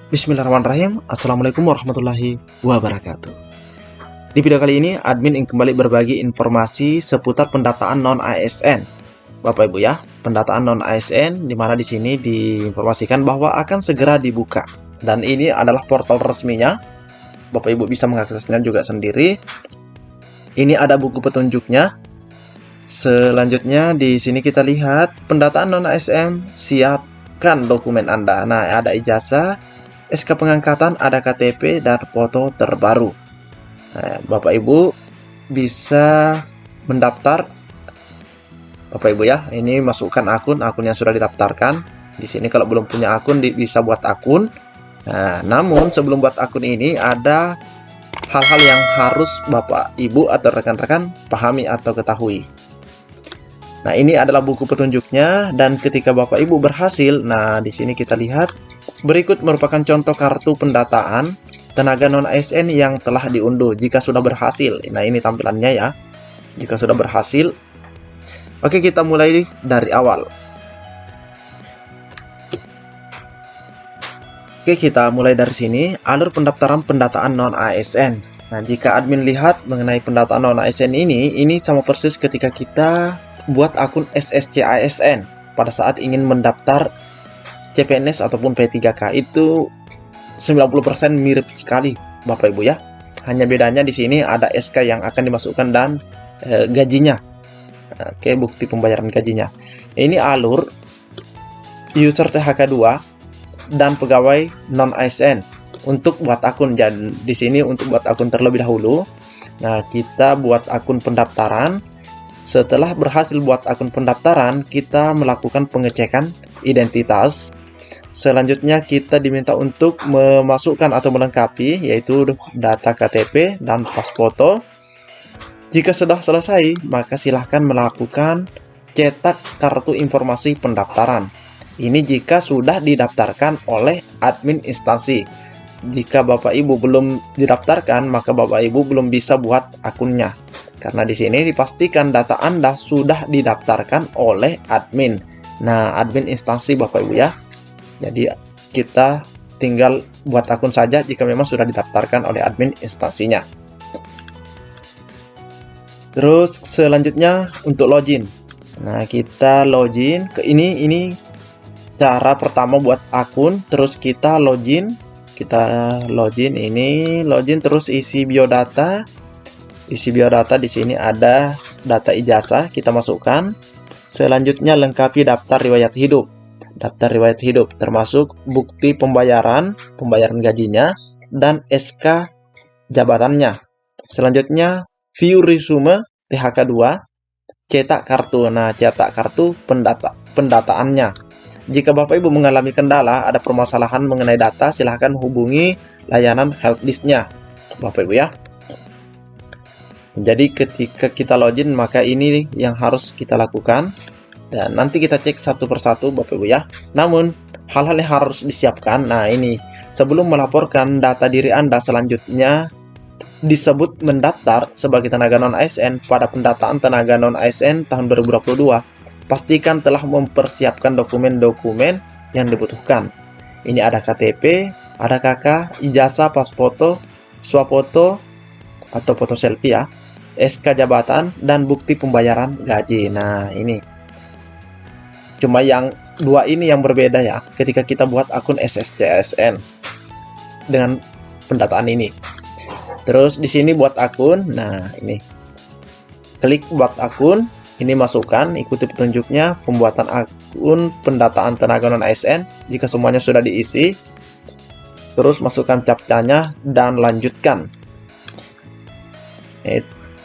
Bismillahirrahmanirrahim. Assalamualaikum warahmatullahi wabarakatuh. Di video kali ini, admin ingin kembali berbagi informasi seputar pendataan non-ASN. Bapak Ibu ya, pendataan non-ASN di mana di sini diinformasikan bahwa akan segera dibuka. Dan ini adalah portal resminya. Bapak Ibu bisa mengaksesnya juga sendiri. Ini ada buku petunjuknya. Selanjutnya di sini kita lihat pendataan non-ASN, siapkan dokumen Anda. Nah, ada ijazah, SK pengangkatan, ada KTP, dan foto terbaru. Nah, Bapak Ibu bisa mendaftar. Bapak Ibu ya, ini masukkan akun yang sudah didaftarkan. Di sini kalau belum punya akun bisa buat akun. Nah, namun sebelum buat akun ini ada hal-hal yang harus Bapak Ibu atau rekan-rekan pahami atau ketahui. Nah, ini adalah buku petunjuknya, dan ketika Bapak Ibu berhasil, nah di sini kita lihat berikut merupakan contoh kartu pendataan tenaga non-ASN yang telah diunduh jika sudah berhasil. Nah, ini tampilannya ya. Jika sudah berhasil. Oke, kita mulai dari awal. Oke, kita mulai dari sini, alur pendaftaran pendataan non-ASN. Nah, jika admin lihat mengenai pendataan non-ASN ini sama persis ketika kita buat akun SSC ASN pada saat ingin mendaftar CPNS ataupun P3K. Itu 90% mirip sekali Bapak Ibu ya. Hanya bedanya di sini ada SK yang akan dimasukkan dan gajinya. Oke, bukti pembayaran gajinya. Ini alur user THK 2 dan pegawai non ASN untuk buat akun. Dan di sini untuk buat akun terlebih dahulu. Nah, kita buat akun pendaftaran. Setelah berhasil buat akun pendaftaran, kita melakukan pengecekan identitas. Selanjutnya kita diminta untuk memasukkan atau melengkapi yaitu data KTP dan pas foto. Jika sudah selesai, maka silahkan melakukan cetak kartu informasi pendaftaran. Ini jika sudah didaftarkan oleh admin instansi. Jika Bapak Ibu belum didaftarkan, maka Bapak Ibu belum bisa buat akunnya. Karena di sini dipastikan data Anda sudah didaftarkan oleh admin. Nah, admin instansi Bapak Ibu ya. Jadi kita tinggal buat akun saja jika memang sudah didaftarkan oleh admin instansinya. Terus selanjutnya untuk login. Nah, kita login ke ini cara pertama buat akun. Terus kita login. Kita login terus isi biodata. Isi biodata di sini ada data ijazah, kita masukkan. Selanjutnya lengkapi daftar riwayat hidup. Daftar riwayat hidup termasuk bukti pembayaran gajinya dan SK jabatannya. Selanjutnya view resume THK 2, cetak kartu. Nah, cetak kartu pendataannya. Jika Bapak Ibu mengalami kendala, ada permasalahan mengenai data, silahkan hubungi layanan helpdesk-nya Bapak Ibu ya. Jadi ketika kita login, maka ini yang harus kita lakukan. Dan nanti kita cek satu persatu Bapak Ibu ya. Namun hal-hal yang harus disiapkan. Nah, ini sebelum melaporkan data diri Anda selanjutnya disebut mendaftar sebagai tenaga non-ASN pada pendataan tenaga non-ASN tahun 2022, pastikan telah mempersiapkan dokumen-dokumen yang dibutuhkan. Ini ada KTP, ada KK, ijazah, pas foto, swafoto atau foto selfie ya, SK jabatan, dan bukti pembayaran gaji. Nah, ini cuma yang dua ini yang berbeda ya ketika kita buat akun SSCSN dengan pendataan ini. Terus di sini buat akun. Nah, ini klik buat akun, ini masukkan, ikuti petunjuknya pembuatan akun pendataan tenaga non ASN. Jika semuanya sudah diisi, terus masukkan captcha-nya dan lanjutkan.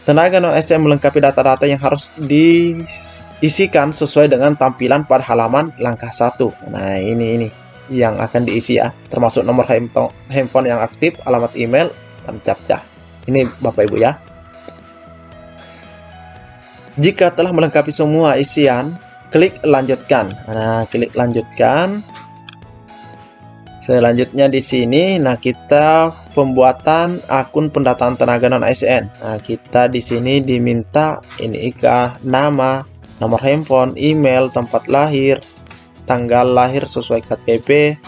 Tenaga non-ASN melengkapi data-data yang harus diisikan sesuai dengan tampilan pada halaman langkah 1. Nah, ini yang akan diisi ya, termasuk nomor handphone yang aktif, alamat email, dan captcha. Ini Bapak Ibu ya. Jika telah melengkapi semua isian, klik lanjutkan. Nah, klik lanjutkan. Selanjutnya di sini, nah kita pembuatan akun pendataan tenaga non ASN. Nah, kita di sini diminta ini nama, nomor handphone, email, tempat lahir, tanggal lahir sesuai KTP,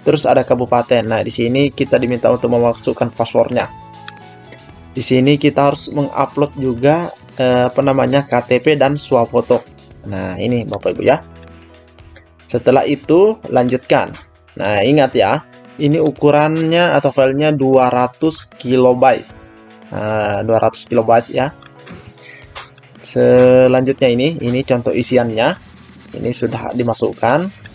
Terus ada kabupaten. Nah, di sini kita diminta untuk memasukkan passwordnya. Di sini kita harus mengupload juga KTP dan swafoto. Nah, ini Bapak Ibu ya. Setelah itu lanjutkan. Nah, ingat ya, ini ukurannya atau filenya 200 KB. Nah, 200 KB ya. Selanjutnya ini contoh isiannya. Ini sudah dimasukkan.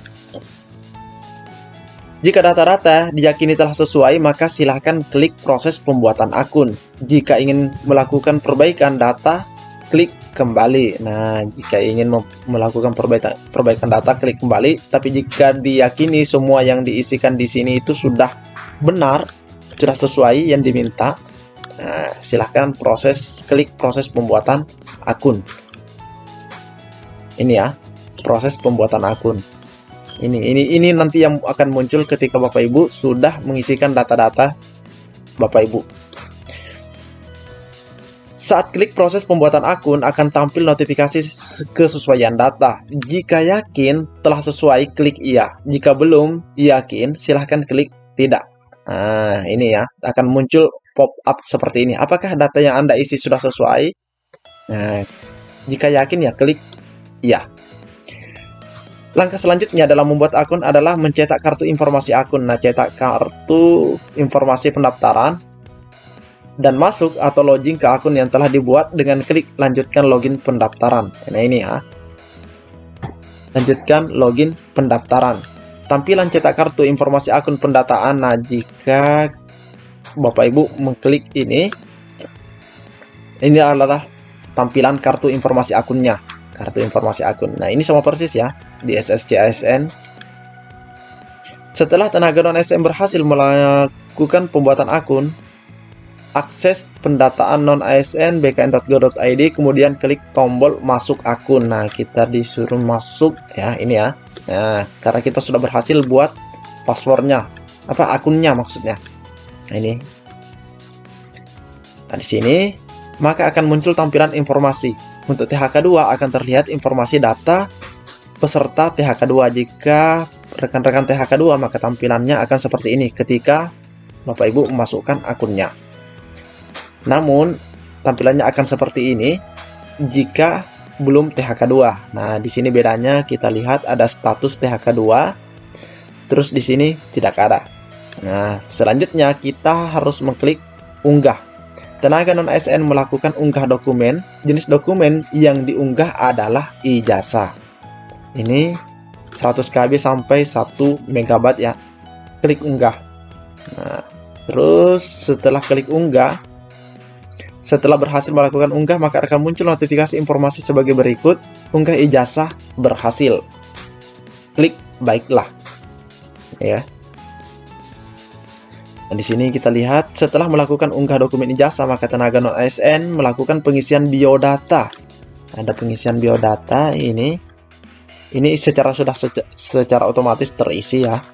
Jika data-data diyakini telah sesuai, maka silahkan klik proses pembuatan akun. Jika ingin melakukan perbaikan data, klik kembali. Nah, jika ingin melakukan perbaikan data, klik kembali. Tapi jika diyakini semua yang diisikan di sini itu sudah benar, sudah sesuai yang diminta, nah, silahkan klik proses pembuatan akun. Ini ya, proses pembuatan akun. Ini nanti yang akan muncul ketika Bapak Ibu sudah mengisikan data-data Bapak Ibu. Saat klik proses pembuatan akun akan tampil notifikasi kesesuaian data. Jika yakin telah sesuai, klik iya. Jika belum yakin, silahkan klik tidak. Nah, ini ya, akan muncul pop-up seperti ini. Apakah data yang Anda isi sudah sesuai? Nah, jika yakin ya klik iya. Langkah selanjutnya dalam membuat akun adalah mencetak kartu informasi akun. Nah, cetak kartu informasi pendaftaran dan masuk atau login ke akun yang telah dibuat dengan klik lanjutkan login pendaftaran. Nah, ini ya. Lanjutkan login pendaftaran. Tampilan cetak kartu informasi akun pendataan. Nah, jika Bapak Ibu mengklik ini adalah tampilan kartu informasi akunnya. Kartu informasi akun. Nah, ini sama persis ya di SSC ASN. Setelah tenaga non-ASN berhasil melakukan pembuatan akun, akses pendataan non-ASN bkn.go.id, kemudian klik tombol masuk akun. Nah, kita disuruh masuk ya, ini ya. Nah, karena kita sudah berhasil buat passwordnya, akunnya maksudnya. Nah, ini. Nah, di sini maka akan muncul tampilan informasi. Untuk THK2 akan terlihat informasi data peserta THK2. Jika rekan-rekan THK2, maka tampilannya akan seperti ini ketika Bapak Ibu memasukkan akunnya. Namun, tampilannya akan seperti ini jika belum THK2. Nah, di sini bedanya kita lihat ada status THK2, terus di sini tidak ada. Nah, selanjutnya kita harus mengklik unggah. Tenaga non-ASN melakukan unggah dokumen. Jenis dokumen yang diunggah adalah ijazah. Ini 100 KB sampai 1 MB ya. Klik unggah. Nah, terus setelah klik unggah, setelah berhasil melakukan unggah, maka akan muncul notifikasi informasi sebagai berikut. Unggah ijazah berhasil. Klik baiklah. Ya. Nah, di sini kita lihat setelah melakukan unggah dokumen ijazah, maka tenaga non-ASN melakukan pengisian biodata. Ada pengisian biodata ini secara otomatis terisi ya.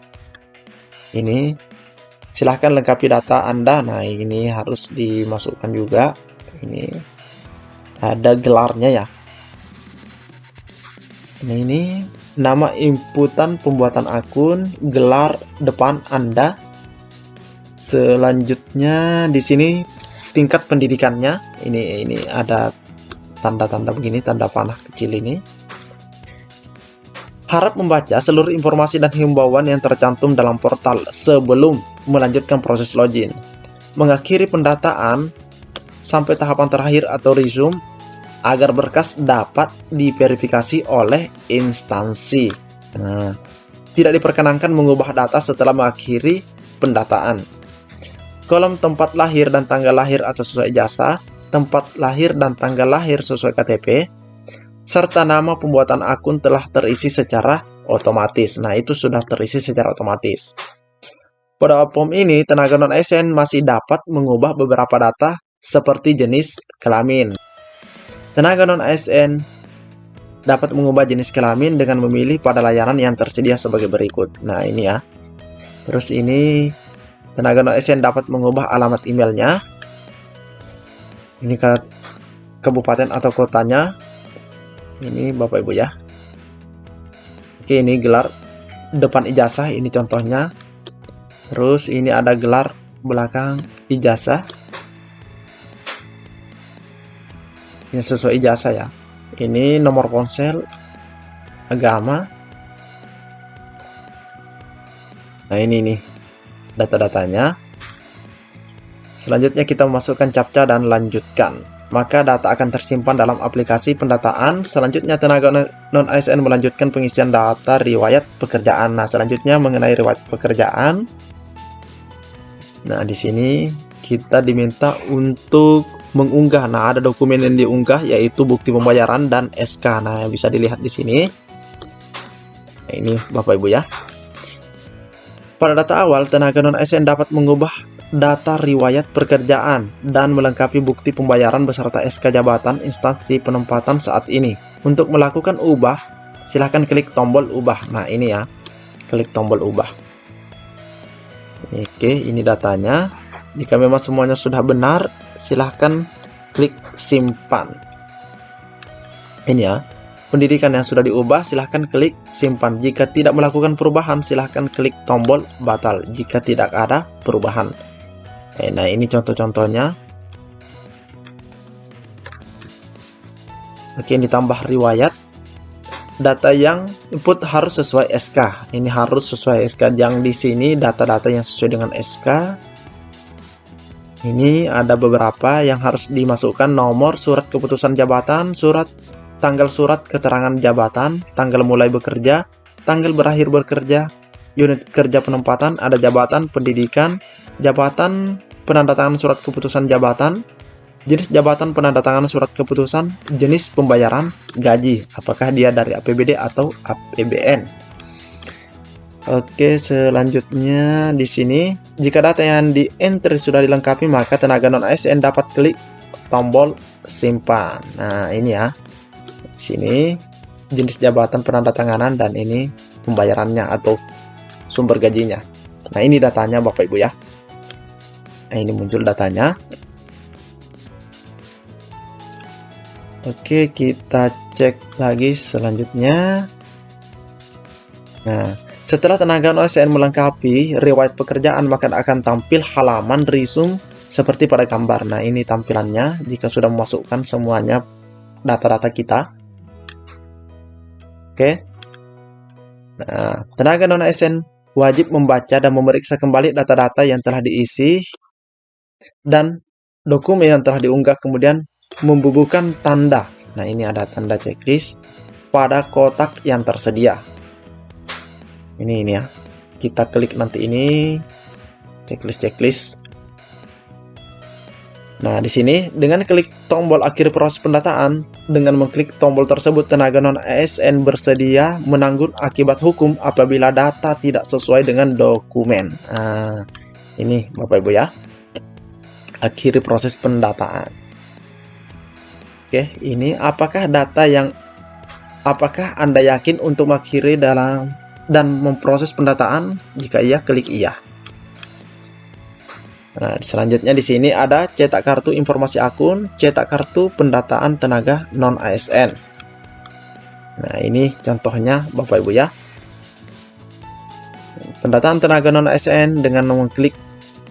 Ini silahkan lengkapi data Anda. Nah, ini harus dimasukkan juga. Ini ada gelarnya ya. Ini nama inputan pembuatan akun, gelar depan Anda. Selanjutnya di sini tingkat pendidikannya. Ini ada tanda-tanda begini, tanda panah kecil ini. Harap membaca seluruh informasi dan himbauan yang tercantum dalam portal sebelum melanjutkan proses login. Mengakhiri pendataan sampai tahapan terakhir atau resume agar berkas dapat diverifikasi oleh instansi. Nah, tidak diperkenankan mengubah data setelah mengakhiri pendataan. Kolom tempat lahir dan tanggal lahir atau sesuai ijazah, tempat lahir dan tanggal lahir sesuai KTP, serta nama pembuatan akun telah terisi secara otomatis. Nah, itu sudah terisi secara otomatis. Pada form ini, tenaga non-ASN masih dapat mengubah beberapa data seperti jenis kelamin. Tenaga non-ASN dapat mengubah jenis kelamin dengan memilih pada layanan yang tersedia sebagai berikut. Nah, ini ya. Terus ini tenaga non-ASN dapat mengubah alamat emailnya. Ini ke kabupaten atau kotanya. Ini Bapak Ibu ya. Oke, ini gelar depan ijazah, ini contohnya. Terus ini ada gelar belakang ijazah. Yang sesuai ijazah ya. Ini nomor ponsel, agama. Nah ini nih data-datanya. Selanjutnya kita memasukkan captcha dan lanjutkan. Maka data akan tersimpan dalam aplikasi pendataan. Selanjutnya tenaga non-ASN melanjutkan pengisian data riwayat pekerjaan. Nah, selanjutnya mengenai riwayat pekerjaan. Nah, di sini kita diminta untuk mengunggah. Nah, ada dokumen yang diunggah yaitu bukti pembayaran dan SK. Nah, bisa dilihat di sini. Nah, ini Bapak Ibu ya. Pada data awal, tenaga non-ASN dapat mengubah data riwayat pekerjaan dan melengkapi bukti pembayaran beserta SK jabatan instansi penempatan saat ini. Untuk melakukan ubah, silahkan klik tombol ubah. Nah, ini ya, klik tombol ubah. Oke, ini datanya. Jika memang semuanya sudah benar, silahkan klik simpan. Ini ya, pendidikan yang sudah diubah, silahkan klik simpan. Jika tidak melakukan perubahan, silahkan klik tombol batal jika tidak ada perubahan. Nah, ini contoh-contohnya. Oke, ini tambah riwayat. Data yang input harus sesuai SK. Ini harus sesuai SK. Yang di sini data-data yang sesuai dengan SK. Ini ada beberapa yang harus dimasukkan: nomor surat keputusan jabatan, tanggal surat keterangan jabatan, tanggal mulai bekerja, tanggal berakhir bekerja, unit kerja penempatan, ada jabatan pendidikan, jabatan penandatangan surat keputusan jabatan, jenis jabatan penandatangan surat keputusan, jenis pembayaran, gaji, apakah dia dari APBD atau APBN. Oke, selanjutnya di sini, jika data yang di entry sudah dilengkapi, maka tenaga non-ASN dapat klik tombol simpan. Nah, ini ya. Sini jenis jabatan penandatanganan dan ini pembayarannya atau sumber gajinya. Nah, ini datanya Bapak Ibu ya. Nah, ini muncul datanya. Oke, kita cek lagi selanjutnya. Nah, setelah tenaga non-ASN melengkapi riwayat pekerjaan, maka akan tampil halaman resume seperti pada gambar. Nah, ini tampilannya jika sudah memasukkan semuanya data-data kita. Oke. Nah, tenaga non-ASN wajib membaca dan memeriksa kembali data-data yang telah diisi dan dokumen yang telah diunggah, kemudian membubuhkan tanda. Nah, ini ada tanda checklist pada kotak yang tersedia. Ini ya. Kita klik nanti ini checklist. Nah, di sini dengan klik tombol akhir proses pendataan, dengan mengklik tombol tersebut, tenaga non-ASN bersedia menanggung akibat hukum apabila data tidak sesuai dengan dokumen. Nah, ini Bapak Ibu ya. Akhiri proses pendataan. Oke, ini apakah Anda yakin untuk mengakhiri dan memproses pendataan? Jika iya, klik iya. Nah, selanjutnya di sini ada cetak kartu informasi akun, cetak kartu pendataan tenaga non-ASN. Nah, ini contohnya Bapak Ibu ya. Pendataan tenaga non-ASN dengan mengklik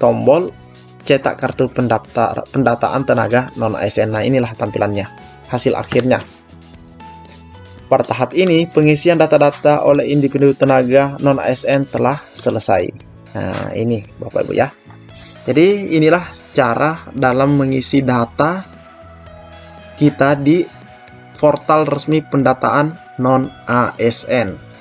tombol cetak kartu pendataan tenaga non-ASN. Nah, inilah tampilannya, hasil akhirnya. Pada tahap ini, pengisian data-data oleh individu tenaga non-ASN telah selesai. Nah, ini Bapak Ibu ya. Jadi inilah cara dalam mengisi data kita di portal resmi pendataan non-ASN.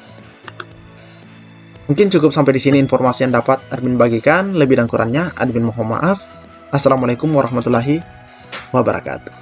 Mungkin cukup sampai di sini informasi yang dapat admin bagikan. Lebih dan kurangnya admin mohon maaf. Assalamualaikum warahmatullahi wabarakatuh.